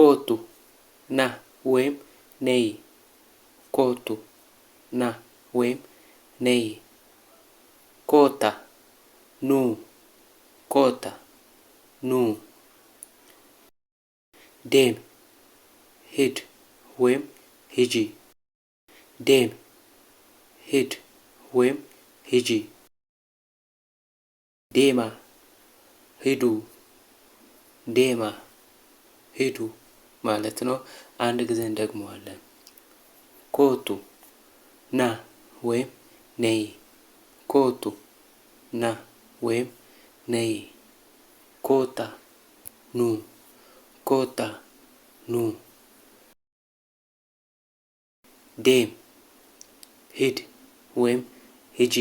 ኮቱ ና ወይም ነይ ኮቱ ና ወይም ነይ ኮታ ኑ ኮታ ኑ ዴም ሂድ ወይም ሂጂ ዴም ሂድ ወይም ሂጂ ዴማ ሂዱ ዴማ ሂዱ ማለት ነው። አንድ ጊዜ እንደግመዋለን። ኮቱ ና ወይም ነይ ኮቱ ና ወይም ነይ ኮታ ኑ ኮታ ኑ ዴም ሂድ ወይም ሂጂ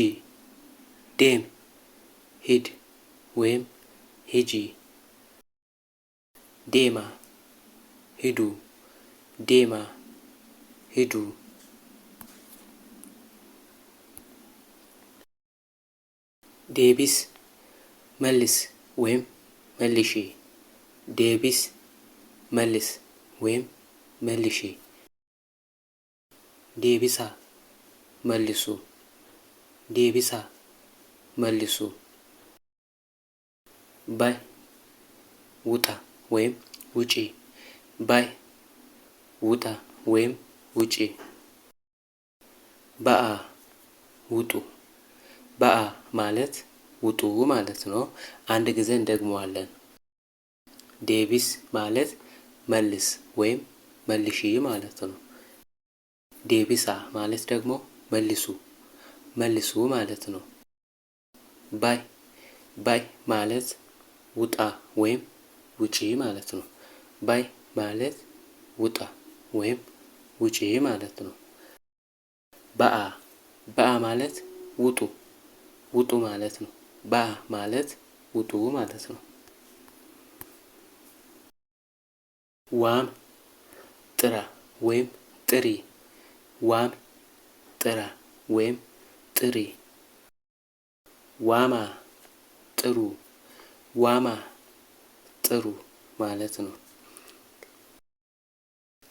ዴም ሂድ ወይም ሂጂ ዴማ ሂዱ ዴማ ሂዱ ዴቢስ መልስ ወይም መልሺ ዴቢስ መልስ ወይም መልሺ ዴቢሳ መልሱ ዴቢሳ መልሱ ባይ ውጣ ወይም ውጪ ባይ ውጣ ወይም ውጪ ባአ ውጡ ባአ ማለት ውጡ ማለት ነው። አንድ ጊዜ እንደግመዋለን። ዴቢስ ማለት መልስ ወይም መልሺ ማለት ነው። ዴቢሳ ማለት ደግሞ መልሱ መልሱ ማለት ነው። ባይ ባይ ማለት ውጣ ወይም ውጪ ማለት ነው። ባይ ማለት ውጣ ወይም ውጪ ማለት ነው። ባአ ባአ ማለት ውጡ ውጡ ማለት ነው። ባአ ማለት ውጡ ማለት ነው። ዋም ጥራ ወይም ጥሪ ዋም ጥራ ወይም ጥሪ ዋማ ጥሩ ዋማ ጥሩ ማለት ነው።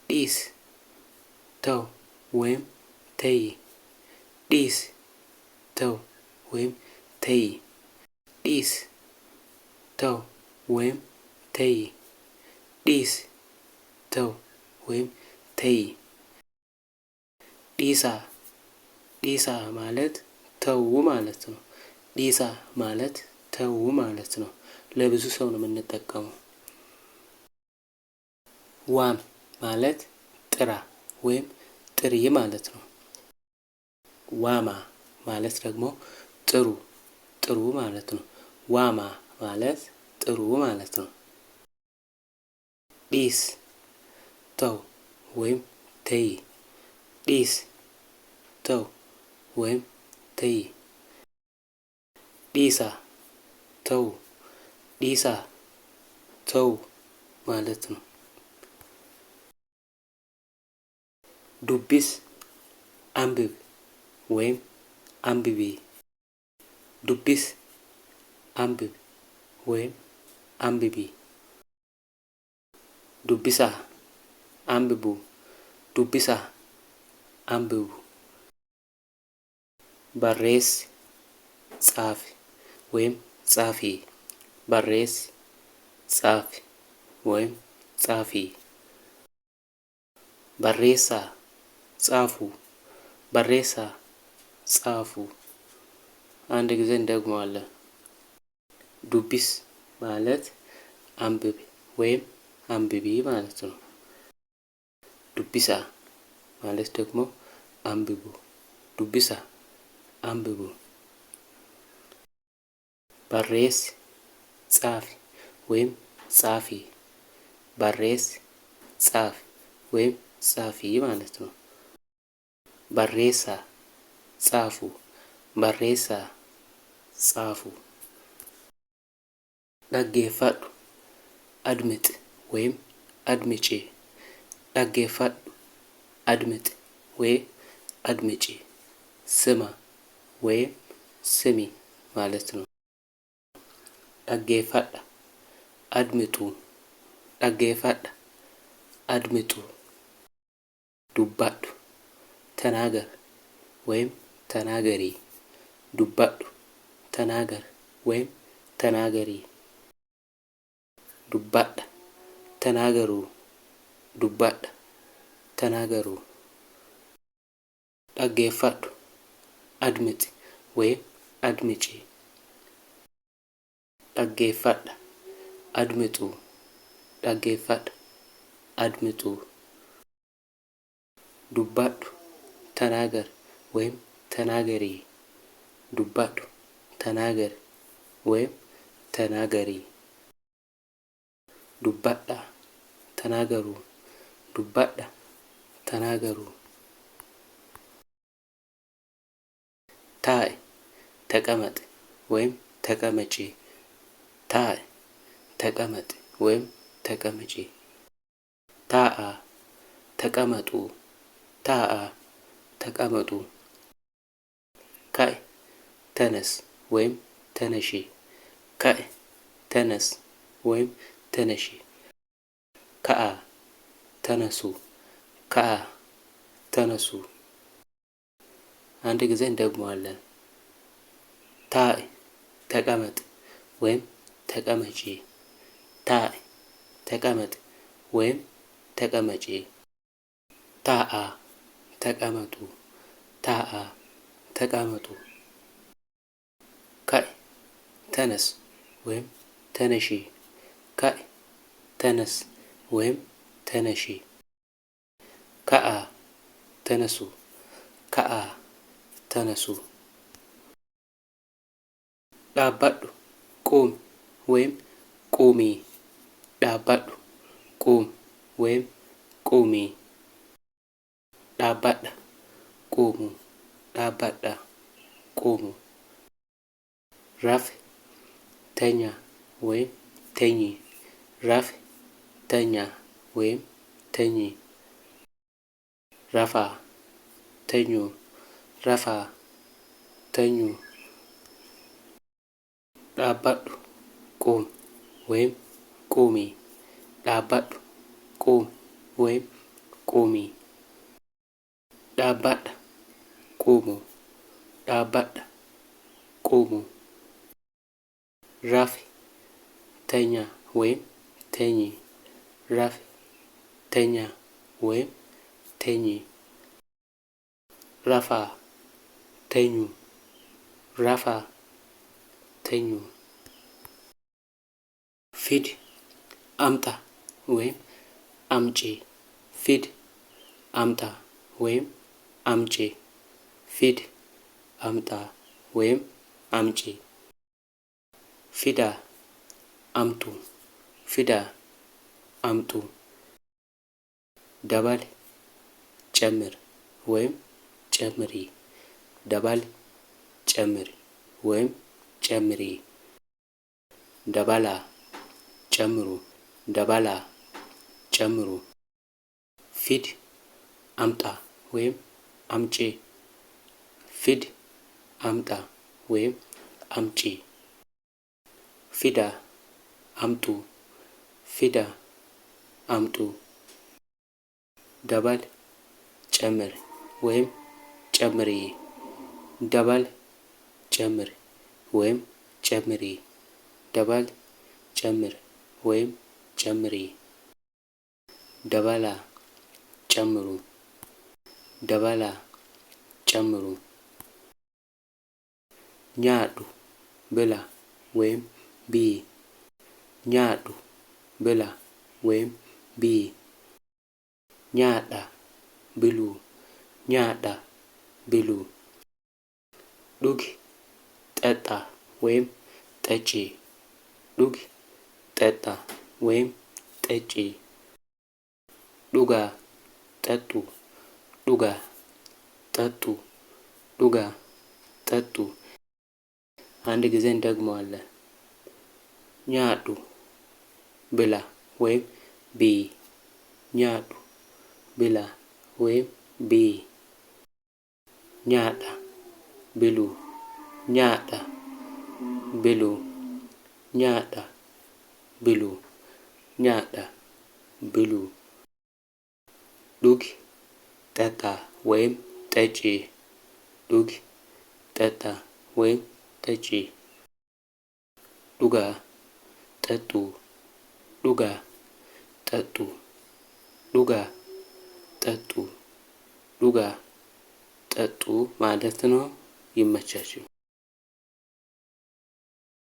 ዲስ ተው ወይም ተይ ዲስ ተው ወይም ተይ ዲስ ተው ወይም ተይ ዲስ ተው ወይም ተይ ዲሳ ዲሳ ማለት ተው ማለት ነው። ዲሳ ማለት ተው ማለት ነው። ለብዙ ሰው ነው የምንጠቀመው። ዋም ማለት ጥራ ወይም ጥሪ ማለት ነው። ዋማ ማለት ደግሞ ጥሩ ጥሩ ማለት ነው። ዋማ ማለት ጥሩ ማለት ነው። ዲስ ተው ወይም ተይ ዲስ ተው ወይም ተይ ዲሳ ተው ዲሳ ተው ማለት ነው። ዱቢስ አንብብ ወይም አንብቢ ዱቢስ አንብብ ወይም አንብቢ ዱቢሳ አንብቡ ዱቢሳ አንብቡ ባሬስ ጻፍ ወይም ጻፊ ባሬስ ጻፍ ወይም ጻፊ ባሬሳ ጻፉ ባሬሳ ጻፉ አንድ ጊዜ እንደግመዋለን። ዱቢስ ማለት አንብብ ወይም አንብቢ ማለት ነው። ዱቢሳ ማለት ደግሞ አንብቡ ዱቢሳ አንብቡ ባሬስ ጻፍ ወይም ጻፊ ባሬስ ጻፍ ወይም ጻፊ ማለት ነው። ባሬሳ ጻፉ ባሬሳ ጻፉ ዳጌፋዱ አድምጥ ወይም አድምጪ ዳጌፋዱ አድምጥ ወይም አድምጪ ስማ ወይም ስሚ ማለት ነው። ዳጌፋዳ አድምጡ ዳጌፋዳ አድምጡ፣ ዱባዱ፣ ተናገር ወይም ተናገሪ፣ ዱባዱ፣ ተናገር ወይም ተናገሪ፣ ዱባዳ፣ ተናገሩ፣ ዱባዳ፣ ተናገሩ፣ dhaggeeffadhu አድምጥ ወይም አድምጪ፣ dhaggeeffadha አድምጡ፣ dhaggeeffadha አድምጡ፣ ዱባዱ ተናገር ወይም ተናገሪ፣ ዱባዱ ተናገር ወይም ተናገሪ፣ ዱባዳ ተናገሩ፣ ዱባዳ ተናገሩ። ታይ ተቀመጥ ወይም ተቀመጪ፣ ታይ ተቀመጥ ወይም ተቀመጪ። ታአ ተቀመጡ፣ ታአ ተቀመጡ። ካይ ተነስ ወይም ተነሺ፣ ካይ ተነስ ወይም ተነሺ። ከአ ተነሱ፣ ከአ ተነሱ። አንድ ጊዜ እንደግመዋለን። ታይ ተቀመጥ ወይም ተቀመጪ፣ ታይ ተቀመጥ ወይም ተቀመጪ። ታአ ተቀመጡ፣ ታአ ተቀመጡ። ካይ ተነስ ወይም ተነሺ፣ ካይ ተነስ ወይም ተነሺ። ከአ ተነሱ፣ ከአ ተነሱ። ዳባዱ ቁም ወይም ቁሚ፣ ዳባዱ ቁም ወይም ቁሚ። ዳባዳ ቁሙ፣ ዳባዳ ቁሙ። ራፍ ተኛ ወይም ተኚ፣ ራፍ ተኛ ወይም ተኚ። ረፋ ተኙ፣ ረፋ ተኙ። ዳባዱ ቁም ወይም ቁሚ፣ ዳባዱ ቁም ወይም ቁሚ። ዳባዳ ቁሙ፣ ዳባዳ ቁሙ። ራፊ ተኛ ወይም ተኚ፣ ራፊ ተኛ ወይም ተኚ። ረፋ ተኙ፣ ረፋ ተኙ። ፊድ አምጣ ወይም አምጪ፣ ፊድ አምጣ ወይም አምጪ፣ ፊድ አምጣ ወይም አምጪ። ፊዳ አምጡ፣ ፊዳ አምጡ። ደበል ጨምር ወይም ጨምሪ፣ ደበል ጨምር ወይም ጨምሪ። ደበላ ጨምሩ፣ ደበላ ጨምሩ። ፊድ አምጣ ወይም አምጪ፣ ፊድ አምጣ ወይም አምጪ። ፊዳ አምጡ፣ ፊዳ አምጡ። ደበል ጨምር ወይም ጨምሪ፣ ደበል ጨምር ወይም ጨምሪ፣ ደበል ጨምር ወይም ጨምሪ። ደበላ ጨምሩ፣ ደበላ ጨምሩ። ኛዱ ብላ ወይም ቢ፣ ኛዱ ብላ ወይም ቢ። ኛዳ ብሉ፣ ኛዳ ብሉ። ዱግ ጠጣ ወይም ጠጪ፣ ዱግ ጠጣ ወይም ጠጪ። ዱጋ ጠጡ፣ ዱጋ ጠጡ፣ ዱጋ ጠጡ። አንድ ጊዜ እንደግመዋለን። ኛዱ ብላ ወይም ቢ፣ ኛዱ ብላ ወይም ቢ። ኛዳ ብሉ፣ ኛዳ ብሉ፣ ኛዳ ብሉ፣ ኛዳ ብሉ። ዱግ ጠጣ ወይም ጠጪ። ዱግ ጠጣ ወይም ጠጪ። ዱጋ ጠጡ። ዱጋ ጠጡ። ዱጋ ጠጡ። ዱጋ ጠጡ ማለት ነው። ይመቻችሁ።